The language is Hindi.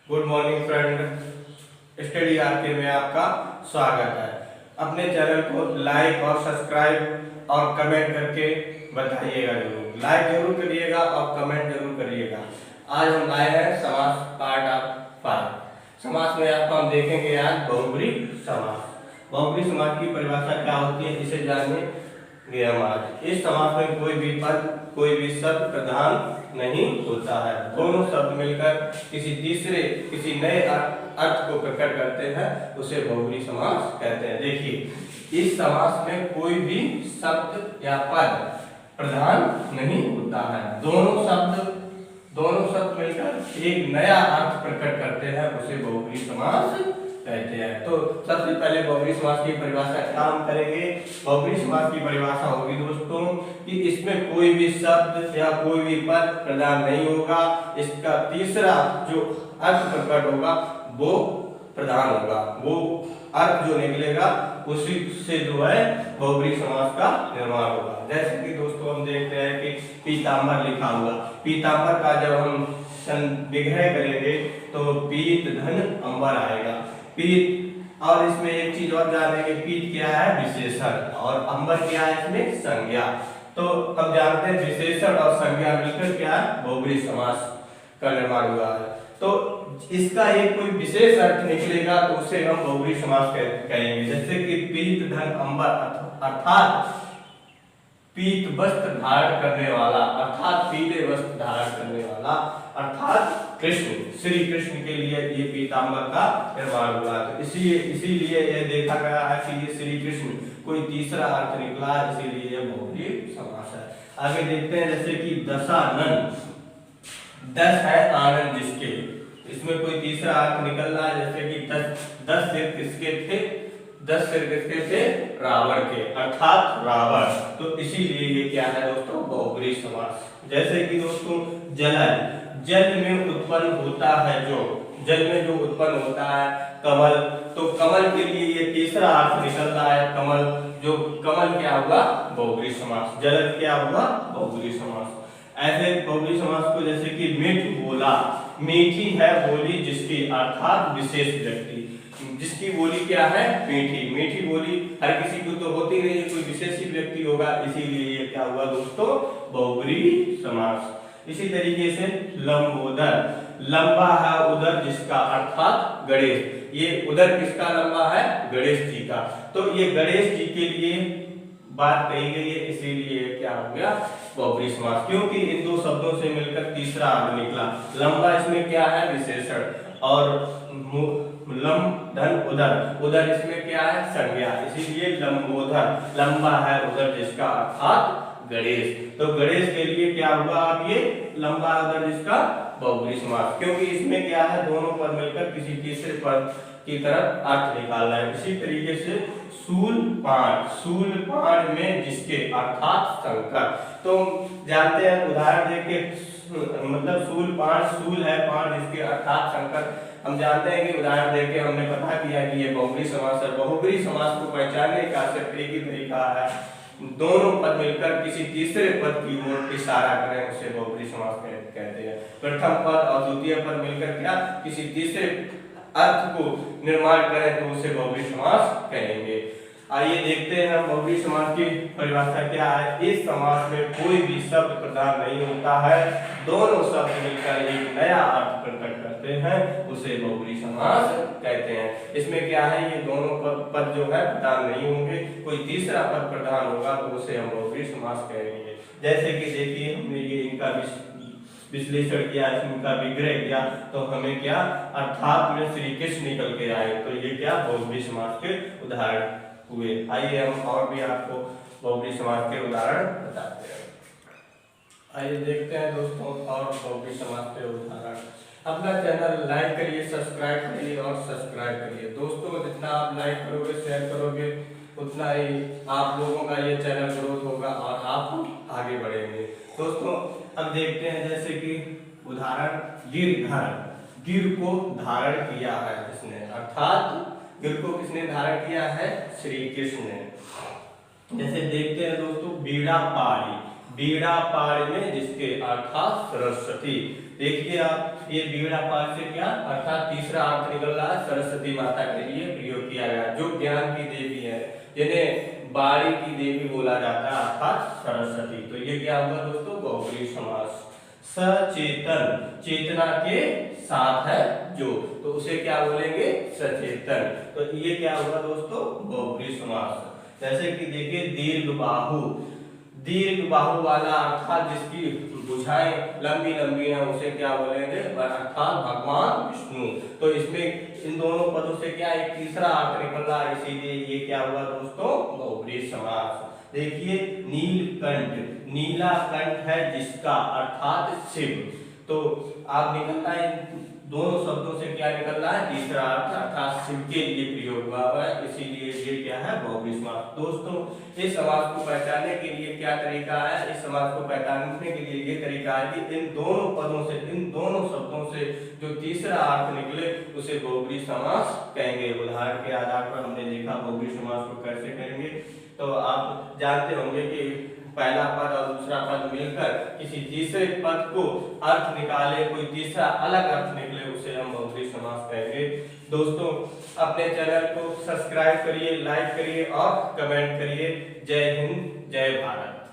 Good morning friend, study RK में आपका स्वागत है। अपने चैनल को लाइक और सब्सक्राइब और कमेंट करके बताइएगा जरूर। लाइक जरूर करिएगा और कमेंट जरूर करिएगा। आज हम लाए हैं समास पार्ट ऑफ 5। समास में आपको हम देखेंगे आज बहुब्री समास। बहुब्री समास की परिभाषा क्या होती है इसे जानेंगे हम आज। इस समास में कोई भी पद कोई भी शब्द प्रधान नहीं होता है। दोनों शब्द मिलकर किसी नए अर्थ को प्रकट करते हैं, उसे बहुब्री समास कहते हैं। देखिए, इस समास में कोई भी शब्द या पद प्रधान नहीं होता है। दोनों शब्द मिलकर एक नया अर्थ प्रकट करते हैं, उसे बहुब्री समास कहते हैं। तो सबसे पहले बहुब्री समास की परिभाषा क्या हम करेंगे। बहुब्री समास की परिभाषा होगी दोस्तों कि इसमें कोई भी शब्द या कोई भी पद प्रधान नहीं होगा। इसका तीसरा जो अर्थ प्रकट होगा वो प्रधान होगा। वो अर्थ जो निकलेगा उसी से जो है बहुब्री समास का निर्माण होगा। जैसे कि दोस्तों हम देखते हैं कि पीताम्बर लिखा हुआ, पीताम्बर का जब हम विग्रह करेंगे तो पीत धन अंबर आएगा। पीत, और इसमें एक चीज और जानेंगे, पीत क्या है विशेषण और अंबर क्या है इसमें संज्ञा। तो हम जानते हैं विशेषण और संज्ञा मिलकर क्या है बहुब्री समास का निर्माण हुआ है। तो इसका एक कोई विशेष अर्थ निकलेगा तो उसे हम बहुब्री समास कहेंगे। जैसे कि पीत धन अंबर अर्थात पीत वस्त्र धारण करने वाला, अर्थात पीले वस्त्र धारण करने वाला, अर्थात कृष्ण, श्री कृष्ण के लिए ये पीताम्बर का निर्माण हुआ। तो इसीलिए यह देखा गया है कि ये श्री कृष्ण कोई तीसरा अर्थ निकला, इसीलिए यह बहुब्री समास है। आगे देखते हैं, जैसे कि दशानन, दस है आनंद जिसके, इसमें कोई तीसरा अर्थ निकल रहा है। जैसे कि दस सिर किसके थे, 10 सिर किसके थे रावण के, अर्थात रावण। तो इसीलिए ये क्या है दोस्तों बहुब्री समास। जैसे कि दोस्तों जल में उत्पन्न होता है, जो जल में जो उत्पन्न होता है कमल, तो कमल के लिए ये तीसरा अर्थ निकल रहा है कमल। जो कमल क्या हुआ बहुब्री समास, जल क्या हुआ बहुब्री समास। ऐसे बहुब्री समास को जैसे कि मीठ बोला, मीठी है बोली जिसकी, अर्थात विशेष व्यक्ति, जिसकी बोली क्या है मीठी। मीठी बोली हर किसी को तो होती नहीं है, कोई विशेष ही व्यक्ति होगा, इसीलिए ये क्या हुआ दोस्तों बहुब्री समास। इसी तरीके से लंबोदर, लंबा है उदर जिसका, अर्थात गणेश। ये उदर किसका लंबा है गणेश जी का, तो ये गणेश जी के लिए बात कही गई है, इसीलिए क्या हो गया बहुब्री समास। क्योंकि इन दो शब्दों से मिलकर तीसरा अर्थ निकला। लंबा इसमें क्या है विशेषण और लंब धन उदर, उदर इसमें क्या है संज्ञा, इसीलिए लंबोदर, लंबा है उदर जिसका, अर्थात गणेश। तो गणेश के लिए क्या हुआ अब ये लंबा उदर जिसका बहुब्री समास, क्योंकि इसमें क्या है दोनों पद मिलकर किसी तीसरे पद की तरफ अर्थ निकालना है। इसी तरीके से शूलपाण में जिसके, अर्थात शंकर। तो जानते हैं उदाहरण देके, मतलब शूलपाण, शूल है पाण जिसके, अर्थात शंकर। हम जानते हैं कि उदाहरण देके हमने पता किया कि ये बहुब्री समास है। बहुब्री समास को पहचानने का सिर्फ एक ही तरीका है, दोनों पद मिलकर किसी तीसरे पद की ओर इशारा करें, उसे बहुब्री समास कहते हैं। प्रथम पद और द्वितीय पद मिलकर क्या किसी तीसरे अर्थ को निर्माण करें तो उसे बहुब्री समास कहेंगे। आइए देखते हैं बहुब्री समास की परिभाषा क्या है। इस समास में कोई भी शब्द प्रधान नहीं होता है, दोनों शब्द मिलकर एक नया अर्थ प्रकट करते हैं, उसे बहुब्री समास कहते हैं। इसमें क्या है ये दोनों पद जो है प्रधान नहीं होंगे, कोई तीसरा पद प्रधान होगा तो उसे हम बहुब्री समास कहेंगे। जैसे कि देखिए हमने ये इनका विश्लेषण किया, इनका विग्रह किया, तो हमें क्या अर्थात में श्री कृष्ण निकल के आए, तो ये क्या बहुब्री समास के उदाहरण हुए। आइए हम और भी आपको बहुब्री समास के उदाहरण बताते हैं। आइए देखते हैं दोस्तों और बहुब्री समास के उदाहरण। अपना चैनल लाइक करिए, सब्सक्राइब करिए और सब्सक्राइब करिए दोस्तों। जितना आप लाइक करोगे शेयर करोगे उतना ही आप लोगों का ये चैनल ग्रोथ होगा और आप आगे बढ़ेंगे। दोस्तों अब देखते हैं, जैसे कि उदाहरण गिरधर, गिर को धारण किया है इसने, अर्थात गिर को किसने धारण किया है श्री कृष्ण ने। जैसे देखते हैं दोस्तों बीड़ा पारी, बीड़ा पारी में जिसके, अर्थात सरस्वती। देखिए आप ये बीड़ा पाठ से क्या अर्थात तीसरा अर्थ निकल रहा है सरस्वती माता के लिए प्रयोग किया गया, जो ज्ञान की देवी है, जिन्हें बाणी की देवी बोला जाता है अर्थात सरस्वती। तो ये क्या हुआ दोस्तों बहुब्रीहि समास। सचेतन, चेतना के साथ है जो, तो उसे क्या बोलेंगे सचेतन। तो ये क्या हुआ दोस्तों बहुब्रीहि समास। जैसे कि देखिए दीर्घ बाहु, दीर्घ बाहु वाला अर्थात जिसकी भुजाएं लंबी लंबी हैं उसे क्या बोलेंगे अर्थात भगवान विष्णु। तो इसमें इन दोनों पदों से क्या एक तीसरा अर्थ निकल रहा है, इसीलिए ये क्या हुआ दोस्तों बहुब्रीहि समास। देखिए नीलकंठ, नीला कंठ है जिसका अर्थात शिव। तो आप निकलता है दोनों शब्दों से क्या निकल रहा है तीसरा अर्थ अर्थात शिव के लिए प्रयोग हुआ है, इसीलिए ये क्या है बहुब्रीहि समास। दोस्तों इस समास को पहचानने के लिए क्या तरीका है, इस समास को पहचानने के लिए ये तरीका है कि इन दोनों पदों से, इन दोनों शब्दों से जो तीसरा अर्थ निकले उसे बहुब्रीहि समास कहेंगे। उदाहरण के आधार पर हमने देखा बहुब्रीहि समास को कैसे करेंगे। तो आप जानते होंगे कि पहला पद और दूसरा पद मिलकर किसी तीसरे पद को अर्थ निकाले, कोई तीसरा अलग अर्थ निकले, उसे हम बहुब्रीहि समास कहेंगे। दोस्तों अपने चैनल को सब्सक्राइब करिए, लाइक करिए और कमेंट करिए। जय हिंद, जय भारत।